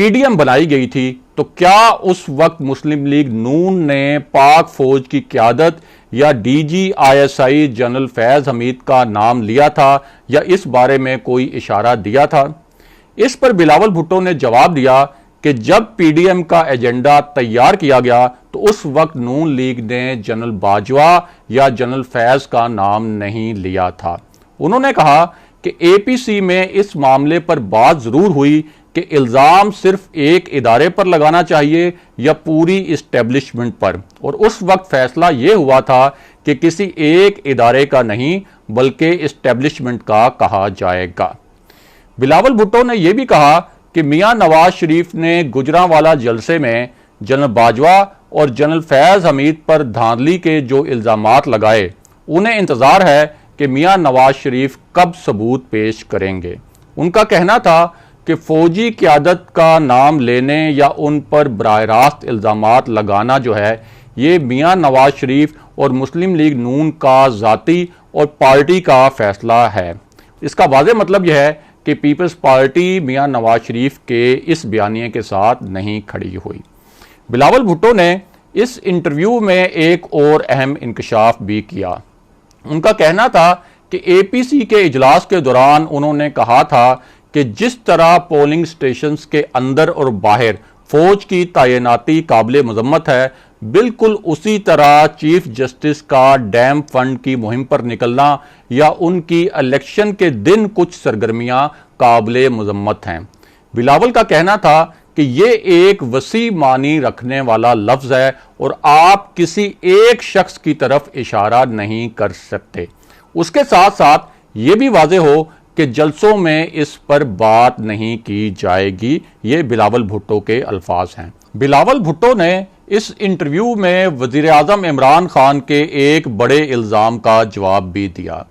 PDM بنائی گئی تھی تو کیا اس وقت مسلم لیگ نون نے پاک فوج کی قیادت یا DGISI جنرل فیض حمید کا نام لیا تھا یا اس بارے میں کوئی اشارہ دیا تھا؟ اس پر بلاول بھٹو نے جواب دیا کہ جب PDM کا ایجنڈا تیار کیا گیا تو اس وقت نون لیگ نے جنرل باجوہ یا جنرل فیض کا نام نہیں لیا تھا۔ انہوں نے کہا کہ APC میں اس معاملے پر بات ضرور ہوئی کہ الزام صرف ایک ادارے پر لگانا چاہیے یا پوری اسٹیبلشمنٹ پر، اور اس وقت فیصلہ یہ ہوا تھا کہ کسی ایک ادارے کا نہیں بلکہ اسٹیبلشمنٹ کا کہا جائے گا۔ بلاول بھٹو نے یہ بھی کہا کہ میاں نواز شریف نے گجرانوالہ جلسے میں جنرل باجوہ اور جنرل فیض حمید پر دھاندلی کے جو الزامات لگائے انہیں انتظار ہے کہ میاں نواز شریف کب ثبوت پیش کریں گے۔ ان کا کہنا تھا کہ فوجی قیادت کا نام لینے یا ان پر براہ راست الزامات لگانا جو ہے یہ میاں نواز شریف اور مسلم لیگ نون کا ذاتی اور پارٹی کا فیصلہ ہے۔ اس کا واضح مطلب یہ ہے کہ پیپلز پارٹی میاں نواز شریف کے اس بیانیے کے ساتھ نہیں کھڑی ہوئی۔ بلاول بھٹو نے اس انٹرویو میں ایک اور اہم انکشاف بھی کیا۔ ان کا کہنا تھا کہ APC کے اجلاس کے دوران انہوں نے کہا تھا کہ جس طرح پولنگ سٹیشنز کے اندر اور باہر فوج کی تعیناتی قابل مذمت ہے، بالکل اسی طرح چیف جسٹس کا ڈیم فنڈ کی مہم پر نکلنا یا ان کی الیکشن کے دن کچھ سرگرمیاں قابل مذمت ہیں۔ بلاول کا کہنا تھا کہ یہ ایک وسیع معنی رکھنے والا لفظ ہے اور آپ کسی ایک شخص کی طرف اشارہ نہیں کر سکتے۔ اس کے ساتھ ساتھ یہ بھی واضح ہو کہ جلسوں میں اس پر بات نہیں کی جائے گی۔ یہ بلاول بھٹو کے الفاظ ہیں۔ بلاول بھٹو نے اس انٹرویو میں وزیر اعظم عمران خان کے ایک بڑے الزام کا جواب بھی دیا۔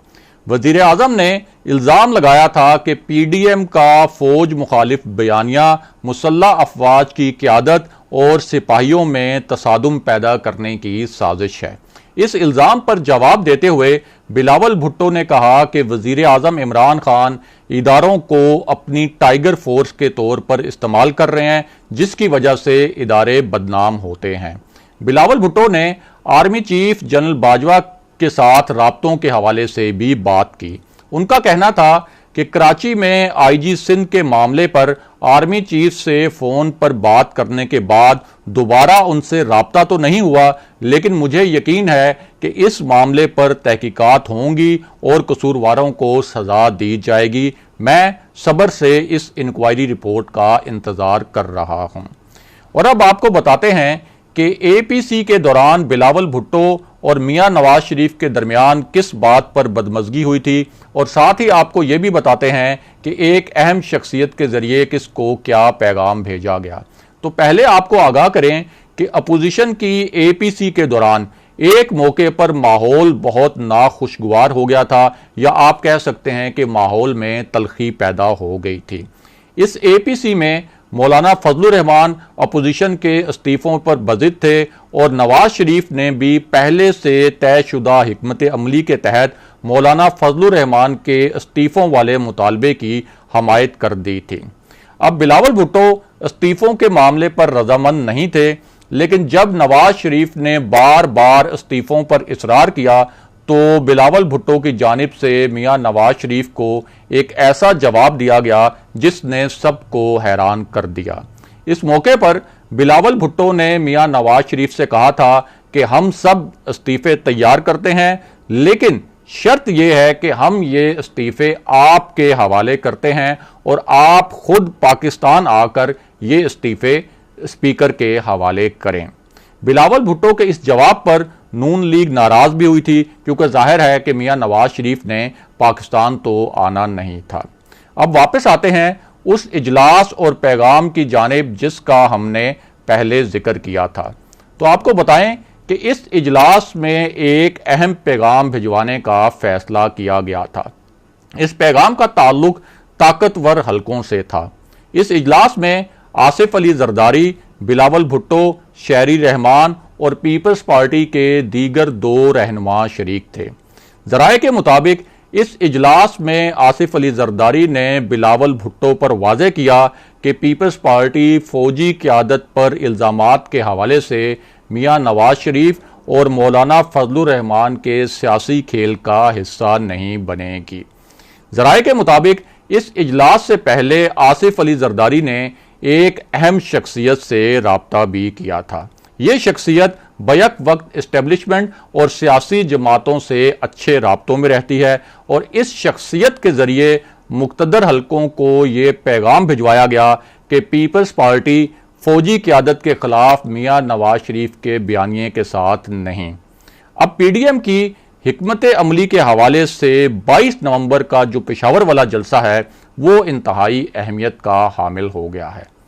وزیر اعظم نے الزام لگایا تھا کہ PDM کا فوج مخالف بیانیہ مسلح افواج کی قیادت اور سپاہیوں میں تصادم پیدا کرنے کی سازش ہے۔ اس الزام پر جواب دیتے ہوئے بلاول بھٹو نے کہا کہ وزیر اعظم عمران خان اداروں کو اپنی ٹائیگر فورس کے طور پر استعمال کر رہے ہیں جس کی وجہ سے ادارے بدنام ہوتے ہیں۔ بلاول بھٹو نے آرمی چیف جنرل باجوہ کے ساتھ رابطوں کے حوالے سے بھی بات کی۔ ان کا کہنا تھا کہ کراچی میں IG سندھ کے معاملے پر آرمی چیف سے فون پر بات کرنے کے بعد دوبارہ ان سے رابطہ تو نہیں ہوا، لیکن مجھے یقین ہے کہ اس معاملے پر تحقیقات ہوں گی اور قصورواروں کو سزا دی جائے گی۔ میں صبر سے اس انکوائری رپورٹ کا انتظار کر رہا ہوں۔ اور اب آپ کو بتاتے ہیں کہ APC کے دوران بلاول بھٹو اور میاں نواز شریف کے درمیان کس بات پر بدمزگی ہوئی تھی، اور ساتھ ہی آپ کو یہ بھی بتاتے ہیں کہ ایک اہم شخصیت کے ذریعے کس کو کیا پیغام بھیجا گیا۔ تو پہلے آپ کو آگاہ کریں کہ اپوزیشن کی APC کے دوران ایک موقع پر ماحول بہت ناخوشگوار ہو گیا تھا، یا آپ کہہ سکتے ہیں کہ ماحول میں تلخی پیدا ہو گئی تھی۔ اس APC میں مولانا فضل الرحمان اپوزیشن کے استعفوں پر بضد تھے، اور نواز شریف نے بھی پہلے سے طے شدہ حکمت عملی کے تحت مولانا فضل الرحمان کے استعفوں والے مطالبے کی حمایت کر دی تھی۔ اب بلاول بھٹو استعفوں کے معاملے پر رضامند نہیں تھے، لیکن جب نواز شریف نے بار بار استعفوں پر اصرار کیا تو بلاول بھٹو کی جانب سے میاں نواز شریف کو ایک ایسا جواب دیا گیا جس نے سب کو حیران کر دیا۔ اس موقع پر بلاول بھٹو نے میاں نواز شریف سے کہا تھا کہ ہم سب استعفے تیار کرتے ہیں، لیکن شرط یہ ہے کہ ہم یہ استعفے آپ کے حوالے کرتے ہیں اور آپ خود پاکستان آ کر یہ استعفے اسپیکر کے حوالے کریں۔ بلاول بھٹو کے اس جواب پر نون لیگ ناراض بھی ہوئی تھی، کیونکہ ظاہر ہے کہ میاں نواز شریف نے پاکستان تو آنا نہیں تھا۔ اب واپس آتے ہیں اس اجلاس اور پیغام کی جانب جس کا ہم نے پہلے ذکر کیا تھا۔ تو آپ کو بتائیں کہ اس اجلاس میں ایک اہم پیغام بھجوانے کا فیصلہ کیا گیا تھا۔ اس پیغام کا تعلق طاقتور حلقوں سے تھا۔ اس اجلاس میں آصف علی زرداری، بلاول بھٹو، شہری رحمان اور پیپلز پارٹی کے دیگر 2 رہنما شریک تھے۔ ذرائع کے مطابق اس اجلاس میں آصف علی زرداری نے بلاول بھٹو پر واضح کیا کہ پیپلز پارٹی فوجی قیادت پر الزامات کے حوالے سے میاں نواز شریف اور مولانا فضل الرحمان کے سیاسی کھیل کا حصہ نہیں بنے گی۔ ذرائع کے مطابق اس اجلاس سے پہلے آصف علی زرداری نے ایک اہم شخصیت سے رابطہ بھی کیا تھا۔ یہ شخصیت بیک وقت اسٹیبلشمنٹ اور سیاسی جماعتوں سے اچھے رابطوں میں رہتی ہے، اور اس شخصیت کے ذریعے مقتدر حلقوں کو یہ پیغام بھجوایا گیا کہ پیپلز پارٹی فوجی قیادت کے خلاف میاں نواز شریف کے بیانیے کے ساتھ نہیں۔ اب پی ڈی ایم کی حکمت عملی کے حوالے سے 22 نومبر کا جو پشاور والا جلسہ ہے وہ انتہائی اہمیت کا حامل ہو گیا ہے۔